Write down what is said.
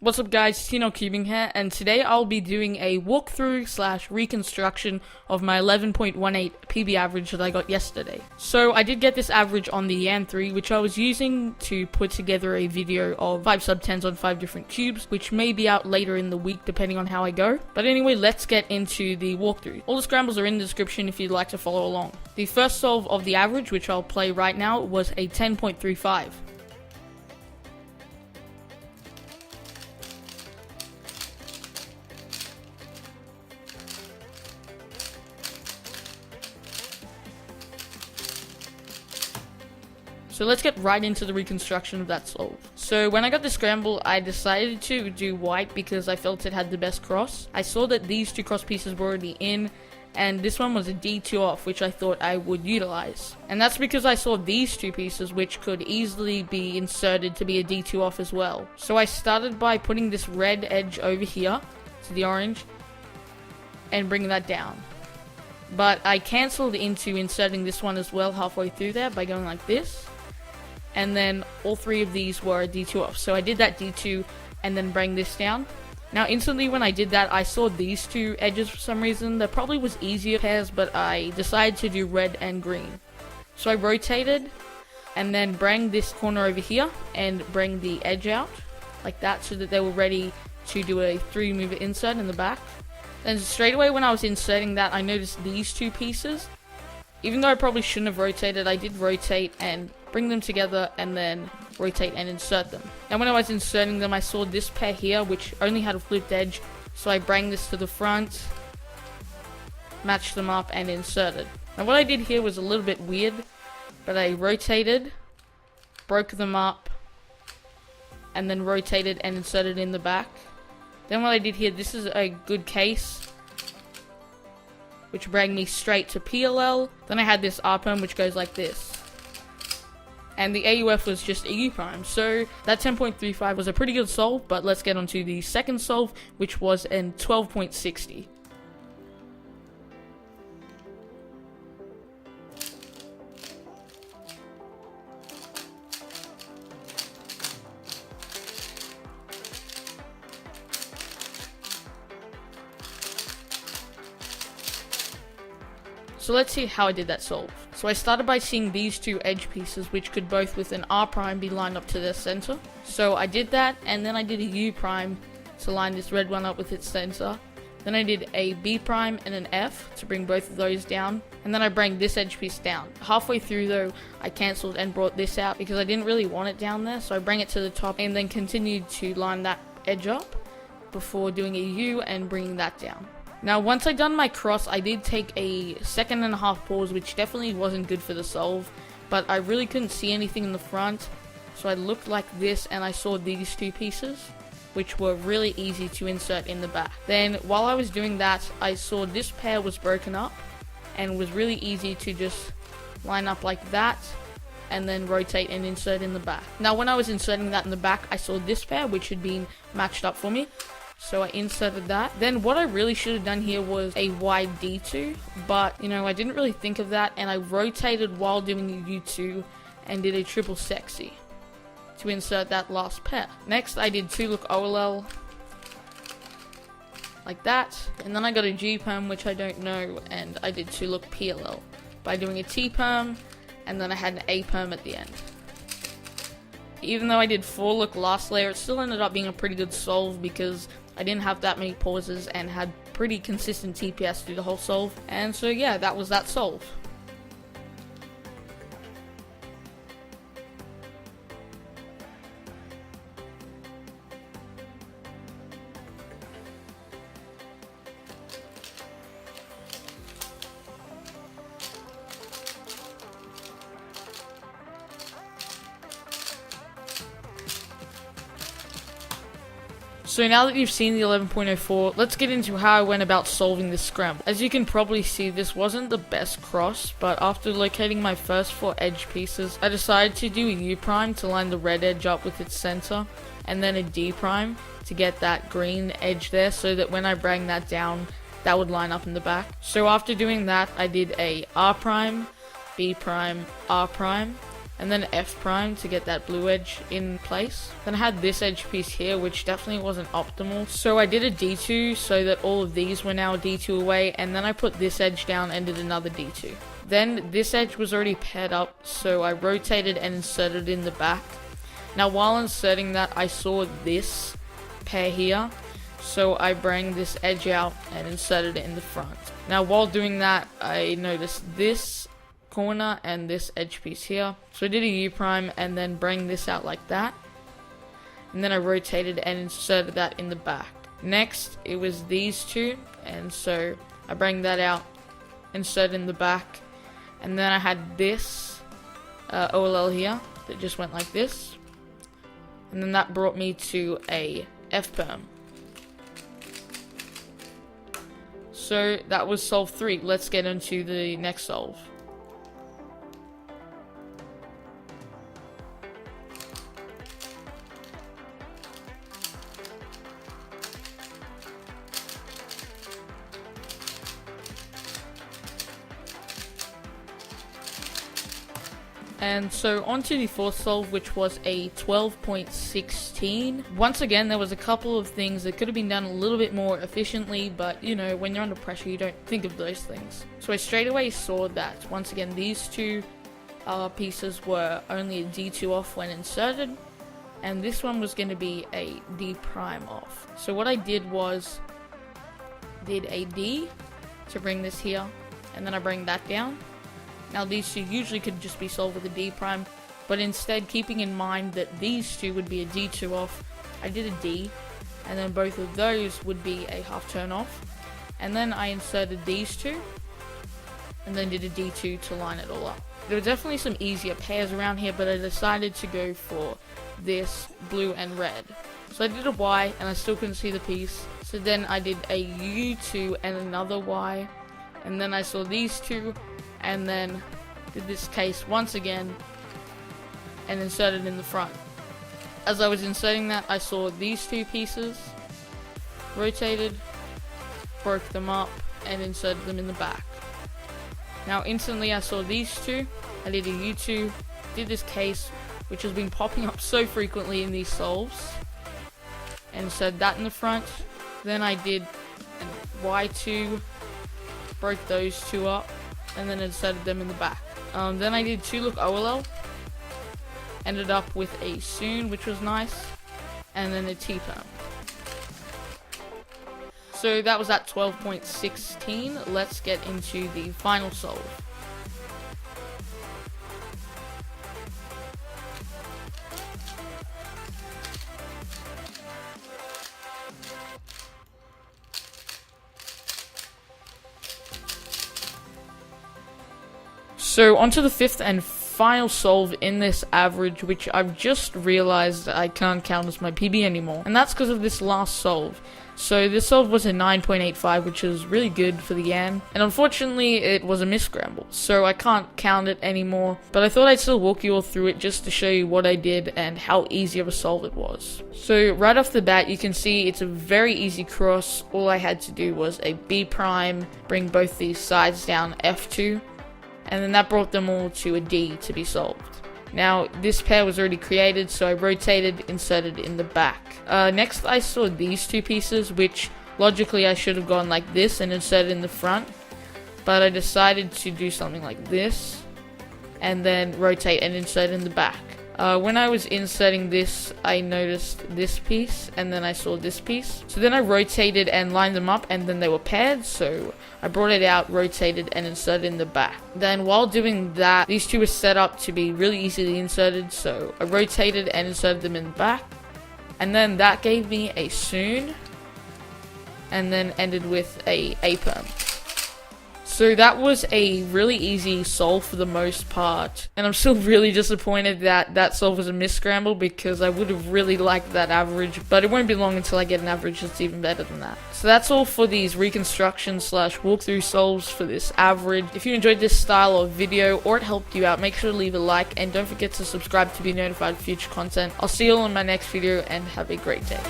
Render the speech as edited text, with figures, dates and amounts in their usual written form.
What's up guys, Tino Cubing here, and today I'll be doing a walkthrough slash reconstruction of my 11.18 PB average that I got yesterday. So I did get this average on the Yan 3, which I was using to put together a video of 5 sub-10s on 5 different cubes, which may be out later in the week depending on how I go. But anyway, let's get into the walkthrough. All the scrambles are in the description if you'd like to follow along. The first solve of the average, which I'll play right now, was a 10.35. So let's get right into the reconstruction of that solve. So when I got the scramble, I decided to do white because I felt it had the best cross. I saw that these two cross pieces were already in, and this one was a D2 off, which I thought I would utilize. And that's because I saw these two pieces, which could easily be inserted to be a D2 off as well. So I started by putting this red edge over here to the orange and bringing that down. But I cancelled into inserting this one as well halfway through there by going like this. And then all three of these were a D2 off. So I did that D2 and then bring this down. Now instantly when I did that, I saw these two edges for some reason. There probably was easier pairs, but I decided to do red and green. So I rotated and then bring this corner over here and bring the edge out like that so that they were ready to do a 3 mover insert in the back. Then straight away when I was inserting that, I noticed these two pieces. Even though I probably shouldn't have rotated, I did rotate and bring them together and then rotate and insert them. Now when I was inserting them, I saw this pair here which only had a flipped edge, so I bring this to the front, matched them up and inserted. Now what I did here was a little bit weird, but I rotated, broke them up, and then rotated and inserted in the back. Then what I did here, this is a good case, which brought me straight to PLL. Then I had this R perm which goes like this. And the AUF was just a U prime. So that 10.35 was a pretty good solve, but let's get on to the second solve, which was in 12.60. So let's see how I did that solve. So I started by seeing these two edge pieces which could both with an R prime be lined up to their center. So I did that, and then I did a U prime to line this red one up with its center. Then I did a B prime and an F to bring both of those down. And then I bring this edge piece down. Halfway through though, I cancelled and brought this out because I didn't really want it down there. So I bring it to the top and then continued to line that edge up before doing a U and bringing that down. Now once I done my cross, I did take a 1.5 pause, which definitely wasn't good for the solve, but I really couldn't see anything in the front, so I looked like this and I saw these two pieces, which were really easy to insert in the back. Then while I was doing that, I saw this pair was broken up and was really easy to just line up like that and then rotate and insert in the back. Now when I was inserting that in the back, I saw this pair which had been matched up for me. So I inserted that. Then what I really should have done here was a wide D2, but I didn't really think of that, and I rotated while doing the U2 and did a triple sexy to insert that last pair. Next I did 2 look OLL like that, and then I got a G perm which I don't know, and I did 2 look PLL by doing a T perm, and then I had an A perm at the end. Even though I did 4 look last layer, it still ended up being a pretty good solve because I didn't have that many pauses and had pretty consistent TPS through the whole solve. And so yeah, that was that solve. So now that you've seen the 11.04, let's get into how I went about solving this scramble. As you can probably see, this wasn't the best cross, but after locating my first 4 edge pieces, I decided to do a U prime to line the red edge up with its center, and then a D prime to get that green edge there so that when I bring that down, that would line up in the back. So after doing that, I did a R prime, B prime, R prime, and then F prime to get that blue edge in place. Then I had this edge piece here, which definitely wasn't optimal, so I did a D2 so that all of these were now D2 away, and then I put this edge down and did another D2. Then this edge was already paired up, so I rotated and inserted in the back. Now while inserting that, I saw this pair here, so I bring this edge out and inserted it in the front. Now while doing that, I noticed this corner and this edge piece here, so I did a U prime and then bring this out like that, and then I rotated and inserted that in the back. Next it was these two, and so I bring that out, insert in the back, and then I had this OLL here that just went like this, and then that brought me to a F perm. So that was solve 3. Let's get into the next solve. And so on to the fourth solve, which was a 12.16. Once again, there was a couple of things that could have been done a little bit more efficiently, but you know, when you're under pressure, you don't think of those things. So I straight away saw that, once again, these two pieces were only a D2 off when inserted, and this one was going to be a D prime off. So what I did was, did a D to bring this here, and then I bring that down. Now these two usually could just be solved with a D prime, but instead, keeping in mind that these two would be a D2 off, I did a D, and then both of those would be a half turn off, and then I inserted these two, and then did a D2 to line it all up. There were definitely some easier pairs around here, but I decided to go for this blue and red. So I did a Y, and I still couldn't see the piece, so then I did a U2 and another Y, and then I saw these two, and then did this case once again and inserted in the front. As I was inserting that, I saw these two pieces, rotated, broke them up, and inserted them in the back. Now instantly I saw these two, I did a U2, did this case, which has been popping up so frequently in these solves, and inserted that in the front. Then I did a Y2, broke those two up, and then inserted them in the back. Then I did 2 look OLL, ended up with a soon, which was nice, and then a T-perm. So that was at 12.16. Let's get into the final solve. So onto the fifth and final solve in this average, which I've just realized I can't count as my PB anymore, and that's because of this last solve. So this solve was a 9.85, which is really good for the Yan, and unfortunately it was a miss scramble, so I can't count it anymore, but I thought I'd still walk you all through it just to show you what I did and how easy of a solve it was. So right off the bat, you can see it's a very easy cross. All I had to do was a B prime, bring both these sides down F2, and then that brought them all to a D to be solved. Now, this pair was already created, so I rotated, inserted in the back. Next, I saw these two pieces, which logically I should have gone like this and inserted in the front, but I decided to do something like this, and then rotate and insert in the back. When I was inserting this, I noticed this piece, and then I saw this piece. So then I rotated and lined them up, and then they were paired, so I brought it out, rotated, and inserted in the back. Then while doing that, these two were set up to be really easily inserted, so I rotated and inserted them in the back. And then that gave me a soon, and then ended with a perm. So that was a really easy solve for the most part, and I'm still really disappointed that that solve was a miss scramble, because I would have really liked that average, but it won't be long until I get an average that's even better than that. So that's all for these reconstruction / walkthrough solves for this average. If you enjoyed this style of video or it helped you out, make sure to leave a like, and don't forget to subscribe to be notified of future content. I'll see you all in my next video, and have a great day.